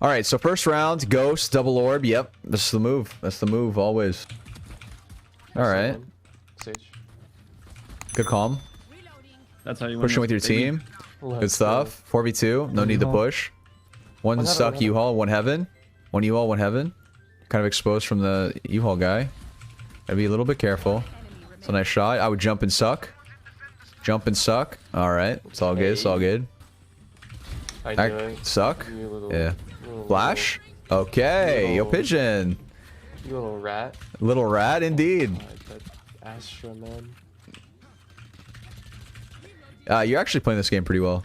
All right, so first round, ghost, double orb. Yep, this is the move. That's the move always. All right. Sage. Good calm. That's how you win. Pushing with your team. Good stuff. 4v2. No need to push. One stuck U-Haul, one heaven. One U-Haul, one heaven. Kind of exposed from the U-Haul guy. Gotta be a little bit careful. It's a nice shot. I would jump and suck. Jump and suck. All right. It's all good. It's all good. Suck. Yeah. Flash. Okay. Yo, pigeon. You little rat. Little rat, indeed. Astra, man. You're actually playing this game pretty well.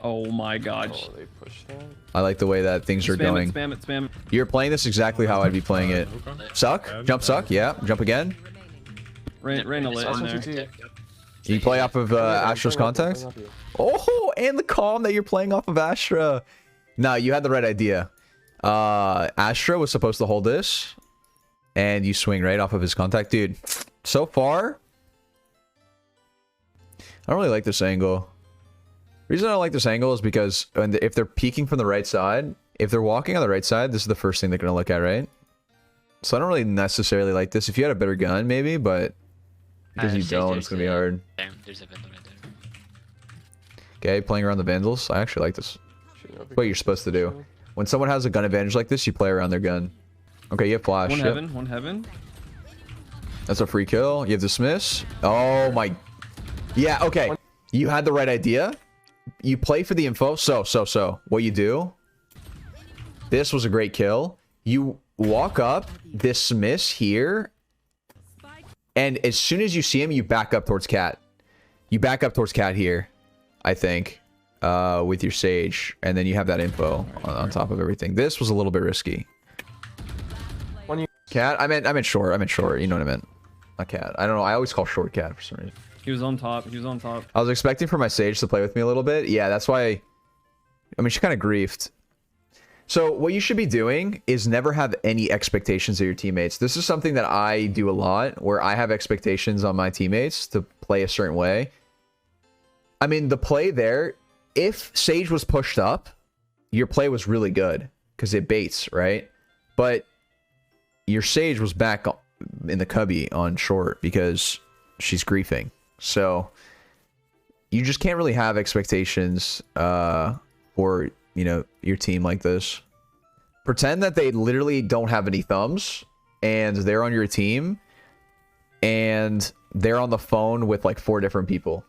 Oh my god. Oh, they pushed that. I like the way that things are going. Spam it, spam it. You're playing this exactly how I'd be playing it. Suck. Jump suck. Yeah. Jump again. Reyna lit in there. You play off of Astra's contact? Oh, and the calm that you're playing off of Astra. No, you had the right idea. Astra was supposed to hold this. And you swing right off of his contact. Dude, so far, I don't really like this angle. The reason I don't like this angle is because if they're peeking from the right side, if they're walking on the right side, this is the first thing they're going to look at, right? So I don't really necessarily like this. If you had a better gun, maybe, but because you don't, it's going to be hard. There's a vandal right there. Okay, playing around the vandals. I actually like this. That's what you're supposed to do. When someone has a gun advantage like this, you play around their gun. Okay, you have flash. One heaven, one heaven. That's a free kill. You have dismiss. Oh my. Yeah, okay. You had the right idea. You play for the info. So. What you do. This was a great kill. You walk up, dismiss here. And as soon as you see him, you back up towards cat. You back up towards cat here, I think. With your sage. And then you have that info on top of everything. This was a little bit risky. Cat? I meant short. I meant short. You know what I meant. Not cat. I don't know. I always call short cat for some reason. He was on top. He was on top. I was expecting for my sage to play with me a little bit. Yeah, that's why. I mean, she kind of griefed. So what you should be doing is never have any expectations of your teammates. This is something that I do a lot, where I have expectations on my teammates to play a certain way. I mean, the play there, if sage was pushed up, your play was really good because it baits, right? But your sage was back in the cubby on short because she's griefing. So you just can't really have expectations for, you know, your team like this. Pretend that they literally don't have any thumbs and they're on your team and they're on the phone with like 4 different people.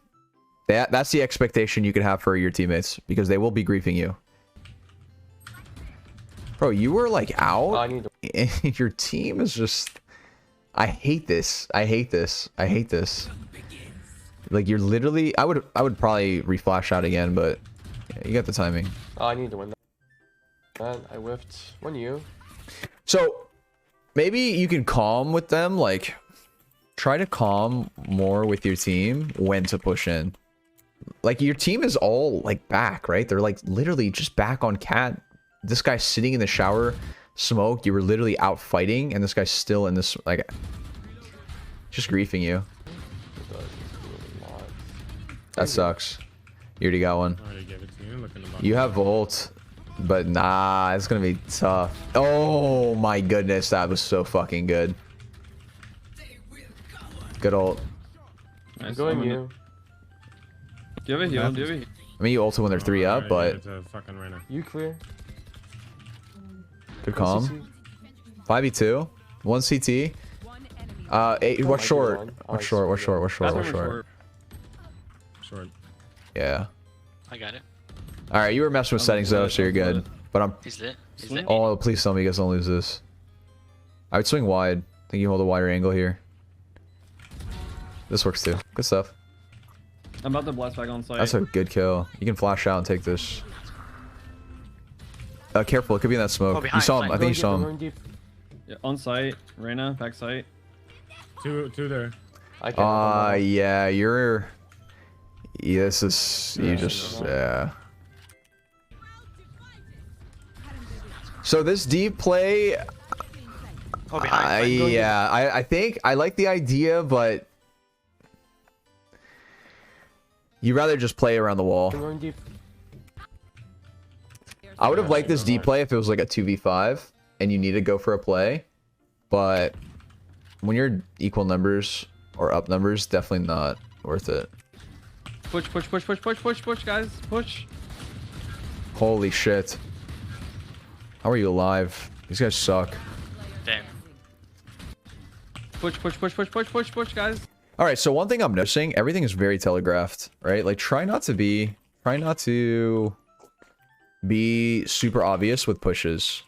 That's the expectation you can have for your teammates because they will be griefing you. Bro, you were like out and your team is just... I hate this. I hate this. I hate this. Like you're literally... I would probably reflash out again, but yeah, you got the timing. Oh, I need to win that. I whiffed. When you? So maybe you can calm with them. Like try to calm more with your team when to push in. Like your team is all like back, right? They're like literally just back on cat. This guy's sitting in the shower, smoke. You were literally out fighting, and this guy's still in this, like, just griefing you. That sucks. You already got one. You have Volt, but nah, it's gonna be tough. Oh my goodness, that was so fucking good. Good ult. I'm going you. Do you have a heal? Do you have a heal? I mean, you ulted when they're 3 up, but... You clear. Good calm. 5v2. 1 CT. What's short? What's short? What's short? What's short? What's short? Short. Yeah. I got it. Alright, you were messing with settings though, so you're good. But I'm... He's lit. He's lit. Oh, please tell me you guys don't lose this. I would swing wide. I think you hold a wider angle here. This works too. Good stuff. I'm about to blast back on site. That's a good kill. You can flash out and take this. Careful, it could be in that smoke. You saw him. I think you saw him. Yeah, on site, Reyna, back site. Two there. Yeah, you're... Yeah, this is... You just... Yeah. So this deep play... Yeah, I think... I like the idea, but... You'd rather just play around the wall. I would have Yeah, liked this I D know, play if it was like a 2v5 and you need to go for a play. But when you're equal numbers or up numbers, definitely not worth it. Push, push, push, push, push, push, push, guys. Push. Holy shit. How are you alive? These guys suck. Damn. Push, push, push, push, push, push, push, guys. All right, so one thing I'm noticing, everything is very telegraphed, right? Like try not to be super obvious with pushes.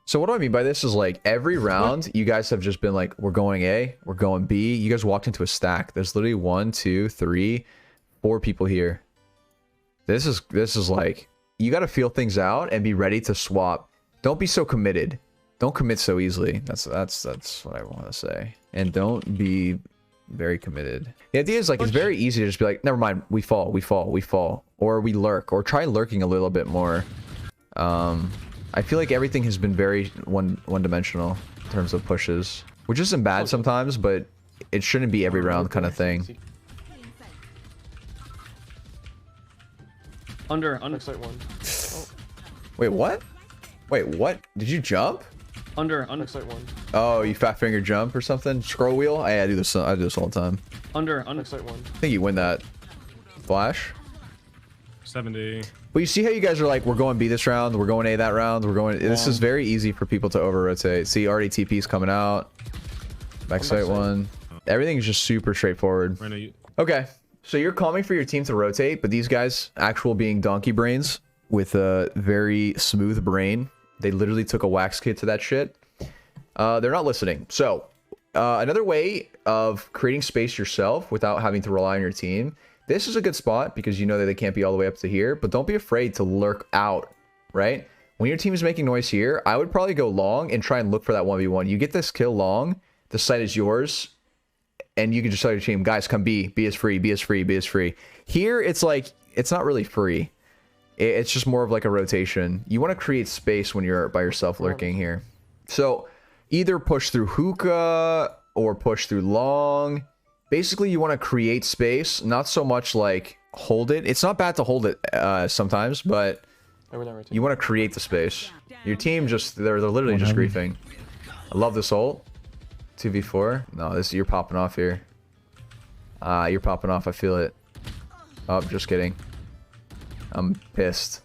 So what do I mean by this is like every round you guys have just been like, we're going A, we're going B. You guys walked into a stack. There's literally 1, 2, 3, 4 people here. This is like, you got to feel things out and be ready to swap. Don't be so committed. Don't commit so easily. That's what I want to say. And don't be very committed. The idea is like, it's very easy to just be like, never mind, we fall, we fall, we fall. Or we lurk, or try lurking a little bit more. I feel like everything has been very one-dimensional in terms of pushes, which isn't bad sometimes, but it shouldn't be every round kind of thing. Under. Backside one. Wait, what? Wait, what? Did you jump? Under. Backside one. Oh, you fat finger jump or something? Scroll wheel? I do this all the time. Under. Backside one. I think you win that. Flash. 70. But you see how you guys are like, we're going B this round, we're going A that round, we're going... This is very easy for people to over-rotate. See, already TP's coming out. Backside one. Everything is just super straightforward. Reyna, you... Okay, so you're calling for your team to rotate, but these guys, actual being donkey brains with a very smooth brain, they literally took a wax kit to that shit. They're not listening. So, another way of creating space yourself without having to rely on your team. This is a good spot because you know that they can't be all the way up to here, but don't be afraid to lurk out, right? When your team is making noise here, I would probably go long and try and look for that 1v1. You get this kill long, the site is yours, and you can just tell your team, guys, come B. B is free, B is free, B is free. Here, it's like, it's not really free. It's just more of like a rotation. You want to create space when you're by yourself lurking here. So, either push through hookah or push through long. Basically, you want to create space, not so much like hold it. It's not bad to hold it sometimes, but you want to create the space. Your team just, they're literally just griefing. I love this ult. 2v4. No, you're popping off here. You're popping off, I feel it. Oh, just kidding. I'm pissed.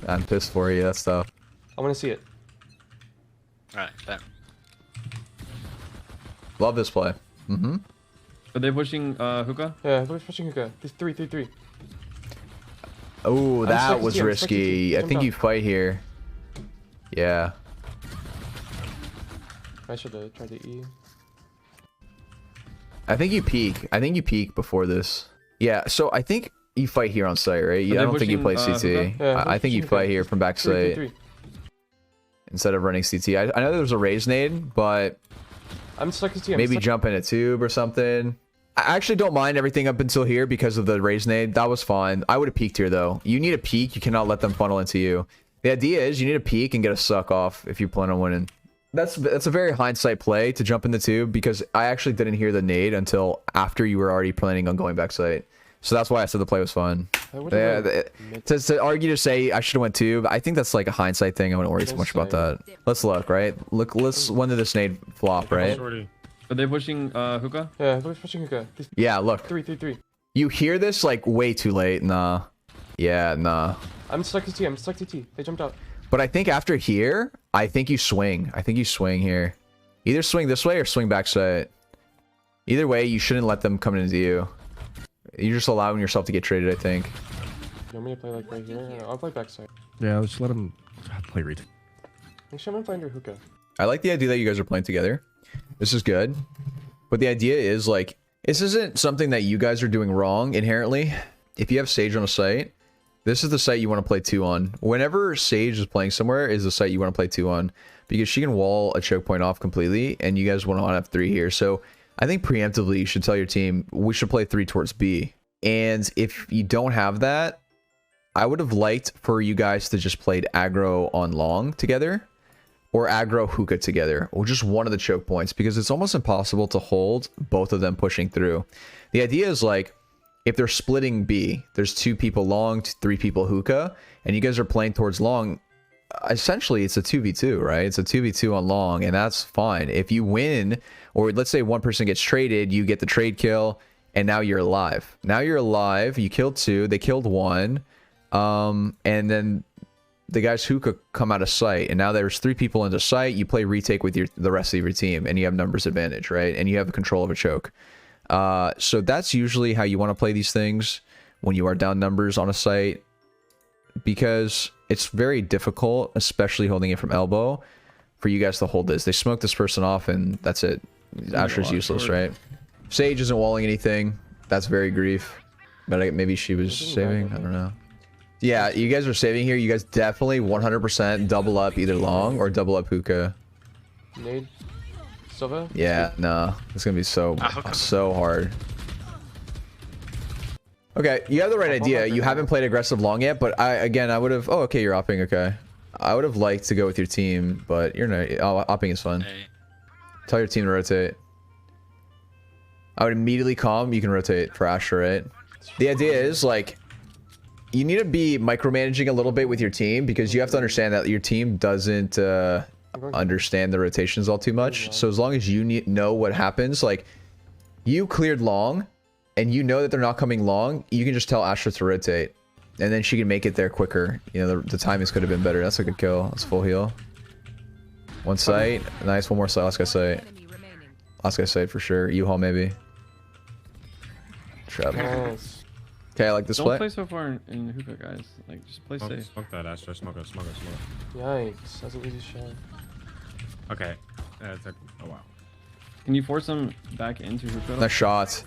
I'm pissed for you, that's tough. I want to see it. Alright, bet. Love this play. Mm-hmm. Are they pushing hookah? Yeah, they're pushing hookah. 3. Oh, that stuck was to T, I'm stuck to risky. T. I Jump think out. you fight here. Yeah. I should have tried to E. I think you peek. I think you peek before this. Yeah, so I think you fight here on site, right? Yeah, I they don't think you play pushing, CT. hookah? Yeah, I think you pushing fight hookah. here from back 3. site instead of running CT. I know there was a raise nade, but I'm stuck to T. maybe jump in a tube or something. I actually don't mind everything up until here because of the raise nade. That was fine. I would have peeked here though. You need a peek. You cannot let them funnel into you. The idea is you need a peek and get a suck off if you plan on winning. That's a very hindsight play to jump in the tube because I actually didn't hear the nade until after you were already planning on going backside. So that's why I said the play was fun. To argue to say I should have went tube, I think that's like a hindsight thing. I wouldn't worry so much about that. Let's look, right? Let's when did this nade flop, right? Shorty. Are they pushing hookah? Yeah, they're pushing hookah. Yeah, look. 3. You hear this like way too late. Nah. Yeah, nah. I'm stuck to T. I'm stuck to T. They jumped out. But I think after here, I think you swing. I think you swing here. Either swing this way or swing backside. Either way, you shouldn't let them come into you. You're just allowing yourself to get traded, I think. You want me to play like right here? I'll play backside. Yeah, let's let him play read. Actually, I'm gonna play under hookah. I like the idea that you guys are playing together. This is good. But the idea is like, this isn't something that you guys are doing wrong inherently. If you have Sage on a site, this is the site you want to play 2 on. Whenever Sage is playing somewhere is the site you want to play 2 on. Because she can wall a choke point off completely, and you guys want to have 3 here. So I think preemptively you should tell your team, we should play 3 towards B. And if you don't have that, I would have liked for you guys to just played aggro on long together. Or aggro hookah together. Or just one of the choke points. Because it's almost impossible to hold both of them pushing through. The idea is like, if they're splitting B, there's 2 people long, 3 people hookah, and you guys are playing towards long, essentially it's a 2v2, right? It's a 2v2 on long, and that's fine. If you win, or let's say one person gets traded, you get the trade kill, and now you're alive. Now you're alive, you killed 2, they killed 1, and then the guys hookah come out of sight, and now there's 3 people into sight. You play retake with the rest of your team, and you have numbers advantage, right? And you have the control of a choke. So that's usually how you want to play these things when you are down numbers on a site, because it's very difficult, especially holding it from elbow, for you guys to hold this. They smoke this person off, and that's it. Astra's useless, right? Sage isn't walling anything. That's very grief. But maybe she was saving. I don't know. Yeah, you guys are saving here. You guys definitely 100% double up either long or double up hookah. Nade. Silva? Yeah, no. It's going to be so hard. Okay, you have the right idea. You haven't played aggressive long yet, but I would have... Oh, okay, you're opping. Okay. I would have liked to go with your team, but you're not... Oh, opping is fun. Hey. Tell your team to rotate. I would immediately comm. You can rotate for Astra, right? The idea is, like... You need to be micromanaging a little bit with your team, because you have to understand that your team doesn't understand the rotations all too much. So as long as you know what happens, like you cleared long and you know that they're not coming long, you can just tell Astra to rotate, and then she can make it there quicker. You know, the timings could have been better. That's a good kill. That's full heal. One sight. Nice. One more sight. Last guy sight. Last guy sight for sure. U-Haul maybe. Trap. Nice. Okay, I like this Don't play. play so far in hookah, guys. Like, just play safe. Smoke that, Astra. Smoke it, smoke it, smoke it. Yikes. That's an easy shot. Okay. It took a while. Can you force them back into hookah? Nice shot.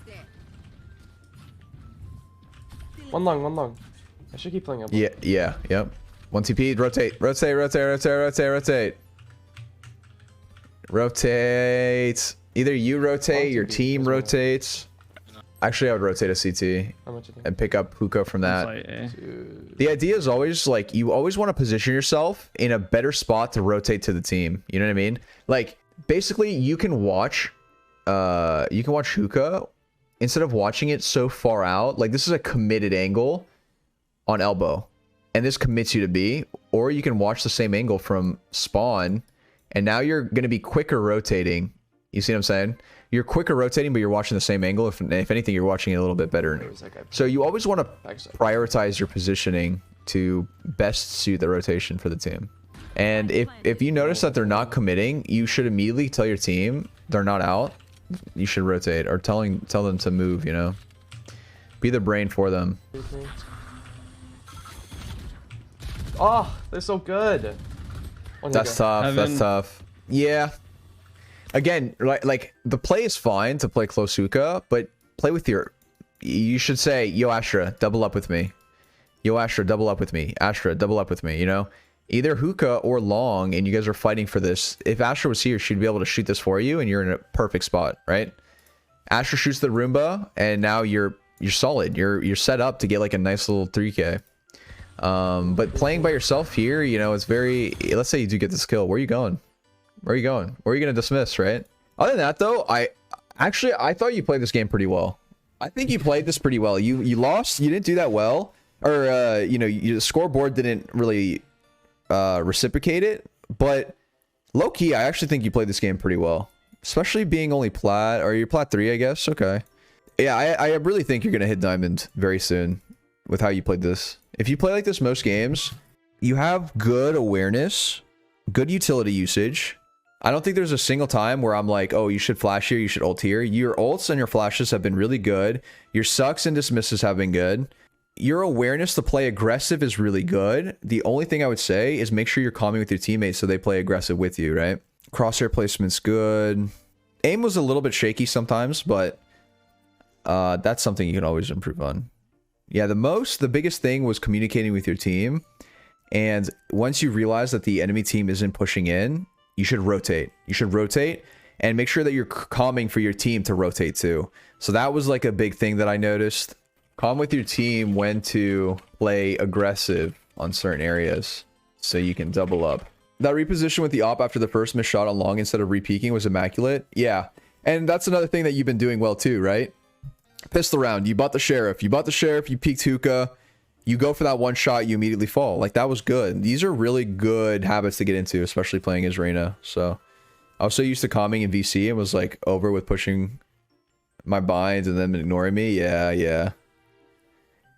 One long. I should keep playing up. Yeah, yep. 1 TP, rotate. Rotate. Either you rotate, your team rotates. Actually, I would rotate a CT How much you think? and pick up hookah from that. Site A. Dude. The idea is always, like, you always want to position yourself in a better spot to rotate to the team. You know what I mean? Like, basically, you can watch hookah instead of watching it so far out. Like, this is a committed angle on elbow, and this commits you to B. Or you can watch the same angle from spawn, and now you're going to be quicker rotating. You see what I'm saying? You're quicker rotating, but you're watching the same angle. If anything, you're watching it a little bit better. So you always want to prioritize your positioning to best suit the rotation for the team. And if you notice that they're not committing, you should immediately tell your team they're not out. You should rotate, or tell them to move, you know? Be the brain for them. Oh, they're so good. That's tough. Heaven. That's tough. Yeah. Again, like the play is fine to play close hookah, but play with your... You should say, yo, Astra, double up with me. Yo, Astra, double up with me. Astra, double up with me, you know? Either hookah or long, and you guys are fighting for this. If Astra was here, she'd be able to shoot this for you, and you're in a perfect spot, right? Astra shoots the Roomba, and now you're solid. You're set up to get like a nice little 3K. But playing by yourself here, you know, it's very... Let's say you do get this kill. Where are you going? Where are you going? Where are you going to dismiss, right? Other than that, though, I thought you played this game pretty well. I think you played this pretty well. You lost. You didn't do that well. Or, you know, the scoreboard didn't really reciprocate it. But low-key, I actually think you played this game pretty well. Especially being only Plat, or you're Plat 3, I guess. Okay. Yeah, I really think you're going to hit Diamond very soon with how you played this. If you play like this most games, you have good awareness, good utility usage. I don't think there's a single time where I'm like, oh, you should flash here, you should ult here. Your ults and your flashes have been really good. Your sucks and dismisses have been good. Your awareness to play aggressive is really good. The only thing I would say is make sure you're calming with your teammates so they play aggressive with you, right? Crosshair placement's good. Aim was a little bit shaky sometimes, but that's something you can always improve on. Yeah, the biggest thing was communicating with your team. And once you realize that the enemy team isn't pushing in, you should rotate. You should rotate and make sure that you're calming for your team to rotate too. So that was like a big thing that I noticed. Calm with your team when to play aggressive on certain areas so you can double up. That reposition with the op after the first missed shot on long instead of re-peeking was immaculate. Yeah. And that's another thing that you've been doing well too, right? Pistol round. You bought the sheriff. You bought the sheriff. You peeked hookah. You go for that one shot. You immediately fall. Like, that was good. These are really good habits to get into, especially playing as Reyna. So I was so used to calming in VC and was like over with pushing my binds and then ignoring me. Yeah.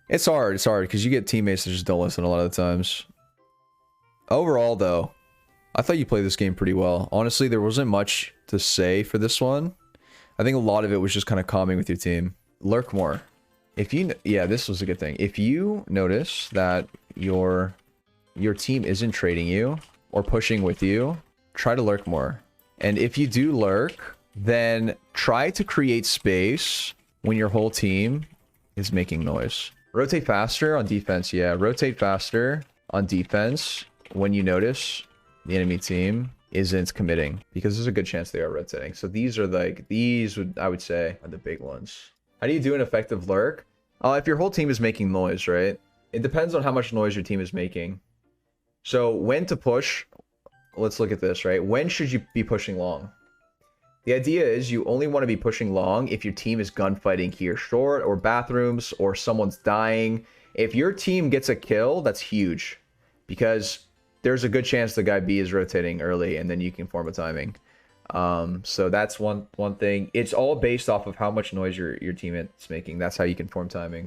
It's hard. It's hard because you get teammates that just don't listen a lot of the times. Overall, though, I thought you played this game pretty well. Honestly, there wasn't much to say for this one. I think a lot of it was just kind of calming with your team. Lurk more. If you, yeah, this was a good thing. If you notice that your team isn't trading you or pushing with you, try to lurk more. And if you do lurk, then try to create space when your whole team is making noise. Rotate faster on defense. Yeah, rotate faster on defense when you notice the enemy team isn't committing, because there's a good chance they are rotating. So these are like, I would say are the big ones. How do you do an effective lurk? If your whole team is making noise, right? It depends on how much noise your team is making. So when to push, let's look at this, right? When should you be pushing long? The idea is you only want to be pushing long if your team is gunfighting here short or bathrooms or someone's dying. If your team gets a kill, that's huge, because there's a good chance the guy B is rotating early and then you can form a timing. So that's one thing. It's all based off of how much noise your teammate's making. That's how you can form timings.